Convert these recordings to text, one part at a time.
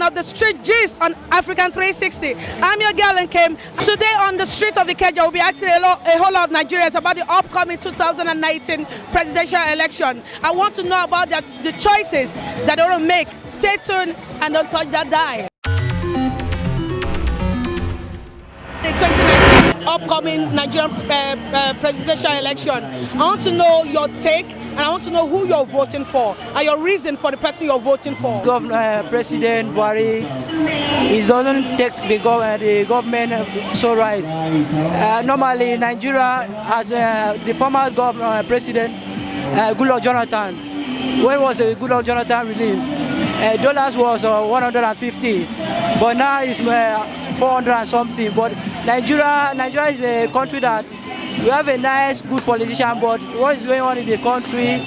of the street gist on African 360. I'm your girl and Kim. Today on the streets of Ikeja, we'll be asking a whole lot of Nigerians about the upcoming 2019 presidential election. I want to know about the choices that they want to make. Stay tuned and don't touch that dial. The 2019 upcoming Nigerian presidential election. I want to know your take and I want to know who you're voting for and your reason for the person you're voting for. President Buhari, he doesn't take the government so right. Normally, Nigeria has the former president, Goodluck Jonathan. When was Goodluck Jonathan released? Dollars was 150, but now it's 400 and something. But Nigeria is a country that we have a nice, good politician, but what is going on in the country?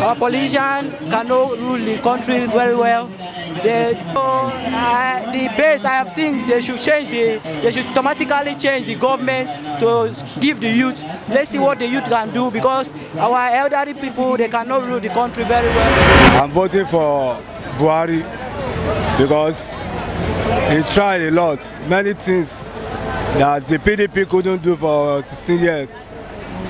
Our politician cannot rule the country very well. The base, I think they should they should automatically change the government to give the youth. Let's see what the youth can do, because our elderly people, they cannot rule the country very well. I'm voting for Buhari because he tried a lot, many things that the PDP couldn't do for 16 years.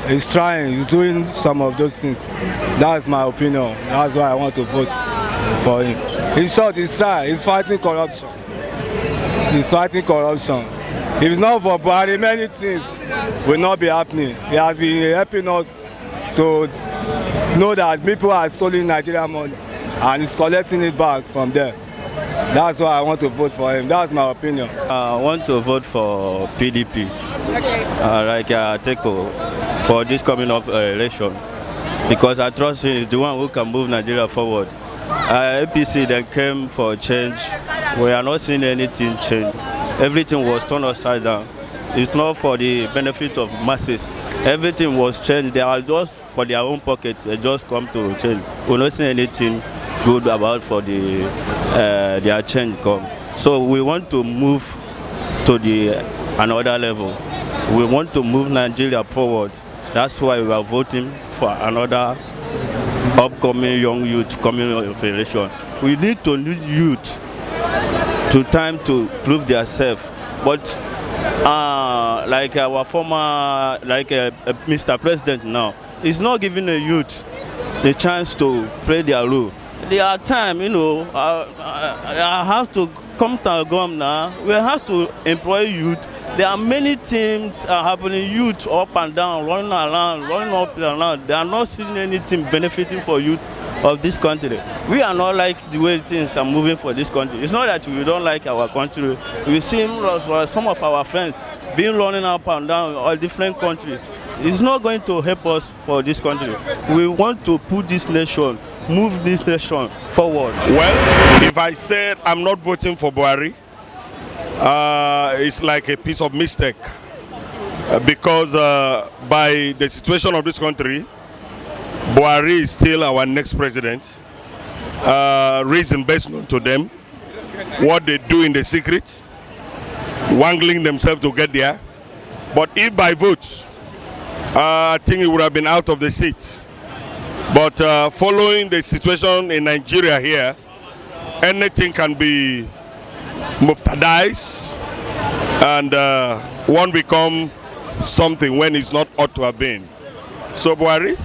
He's trying, he's doing some of those things. That's my opinion. That's why I want to vote for him. In short, he's trying, he's fighting corruption. He's fighting corruption. If it's not for Buhari, many things will not be happening. He has been helping us to know that people are stealing Nigerian money and he's collecting it back from them. That's why I want to vote for him. That's my opinion. I want to vote for PDP. Okay. For this coming up election, because I trust him is the one who can move Nigeria forward. APC then came for change. We are not seeing anything change. Everything was turned upside down. It's not for the benefit of masses. Everything was changed. They are just for their own pockets. They just come to change. We're not seeing anything good about for their change come. So we want to move to another level. We want to move Nigeria forward. That's why we are voting for another upcoming young youth coming of election. We need to use youth to time to prove themselves. But like our former, Mr. President now, is not giving the youth the chance to play their role. There are times, I have to come to government. We have to employ youth. There are many things happening, youth up and down, running up and around. They are not seeing anything benefiting for youth of this country. We are not like the way things are moving for this country. It's not that we don't like our country. We see some of our friends being running up and down all different countries. It's not going to help us for this country. We want to put this nation, move this nation forward. Well, if I said I'm not voting for Buhari, it's like a piece of mistake because by the situation of this country, Buhari is still our next president. Reason based known to them, what they do in the secret, wangling themselves to get there. But if by vote, I think it would have been out of the seat. But following the situation in Nigeria here, anything can be muftadized and one become something when it's not ought to have been. So Buhari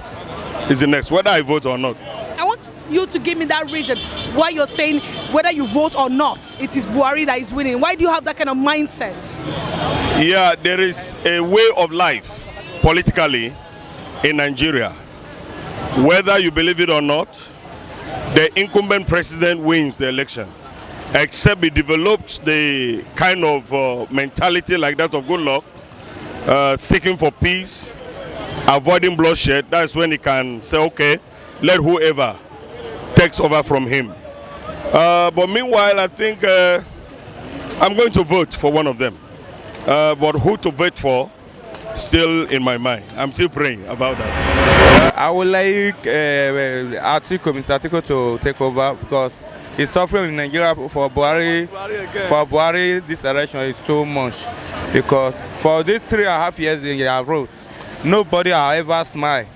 is the next, whether I vote or not. I want you to give me that reason why you're saying whether you vote or not, it is Buhari that is winning. Why do you have that kind of mindset? Yeah, there is a way of life politically in Nigeria. Whether you believe it or not, the incumbent president wins the election. Except he develops the kind of mentality like that of Goodluck, seeking for peace, avoiding bloodshed. That's when he can say, okay, let whoever takes over from him. But meanwhile, I think I'm going to vote for one of them. But who to vote for, still in my mind. I'm still praying about that. I would like Mr. Atiku to take over because he's suffering in Nigeria for Buhari. For Buhari, this election is too much because for these 3.5 years in their road, nobody has ever smiled.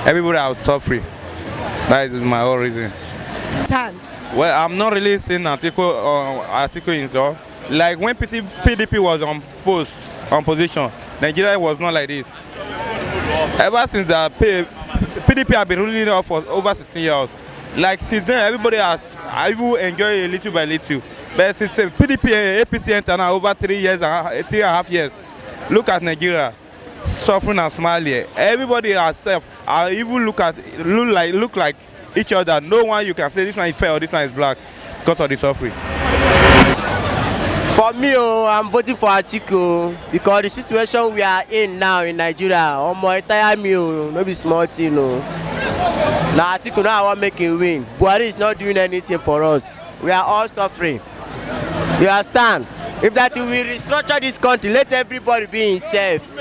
Everybody has suffering. That is my whole reason. Stands. Well, I'm not really seeing article in so. Like when PDP was on position, Nigeria was not like this. Ever since the PDP have been ruling off for over 16 years. Like since then, everybody has even enjoyed a little by little. But since PDP and APC enter now over 3.5 years, look at Nigeria, suffering and smiling. Everybody herself even look like each other. No one you can say this one is fair or this one is black because of the suffering. For me, I'm voting for Atiku because the situation we are in now in Nigeria, tire me, no be small thing. Now Atiku now I want make him win. Buhari is not doing anything for us. We are all suffering. You understand? If that we restructure this country, let everybody be himself.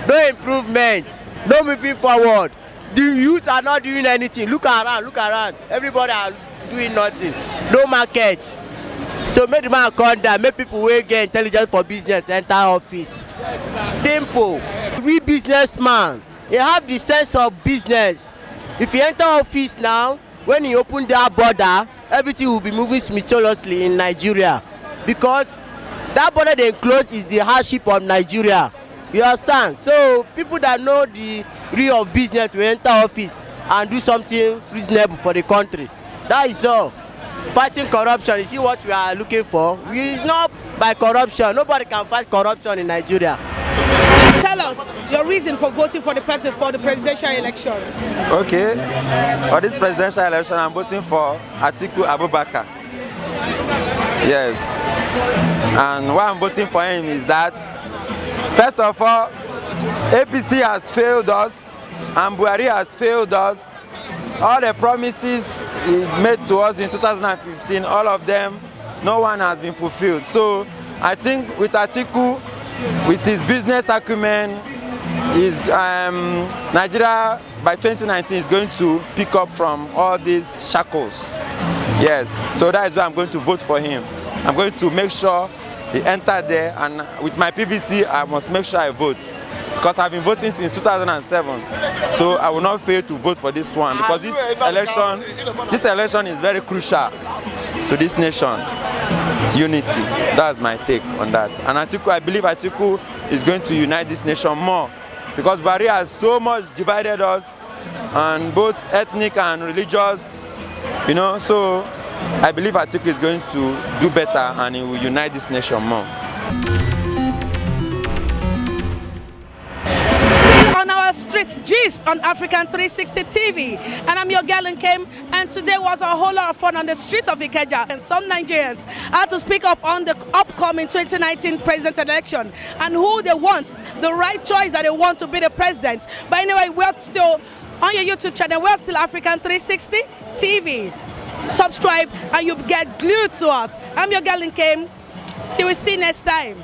No improvements, no moving forward. The youth are not doing anything. Look around. Everybody are doing nothing. No markets. So make the man come down, make people wey get intelligence for business enter office. Simple. We businessman, you have the sense of business. If you enter office now, when you open that border, everything will be moving smoothly in Nigeria. Because that border they close is the hardship of Nigeria. You understand? So people that know the real of business will enter office and do something reasonable for the country. That is all. Fighting corruption, you see what we are looking for? It's not by corruption. Nobody can fight corruption in Nigeria. Tell us your reason for voting for the presidential election. Okay, for this presidential election, I'm voting for Atiku Abubakar. Yes, and why I'm voting for him is that, first of all, APC has failed us, and Buhari has failed us. All the promises he made to us in 2015, all of them, no one has been fulfilled. So I think with Atiku, with his business acumen, Nigeria by 2019 is going to pick up from all these shackles. Yes, so that is why I'm going to vote for him. I'm going to make sure he entered there, and with my PVC, I must make sure I vote. Because I've been voting since 2007, so I will not fail to vote for this one, because this election is very crucial to this nation's unity. That's my take on that. And I believe Atiku is going to unite this nation more, because Buhari has so much divided us, and both ethnic and religious, so I believe Atiku is going to do better, and he will unite this nation more. On our street gist on African 360 TV, and I'm your girl Nkem, and today was a whole lot of fun on the streets of Ikeja, and some Nigerians had to speak up on the upcoming 2019 president election and who they want, the right choice that they want to be the president. But anyway, we're still on your YouTube channel. We're still African 360 TV. Subscribe and you get glued to us. I'm your girl Nkem. Till we see next time.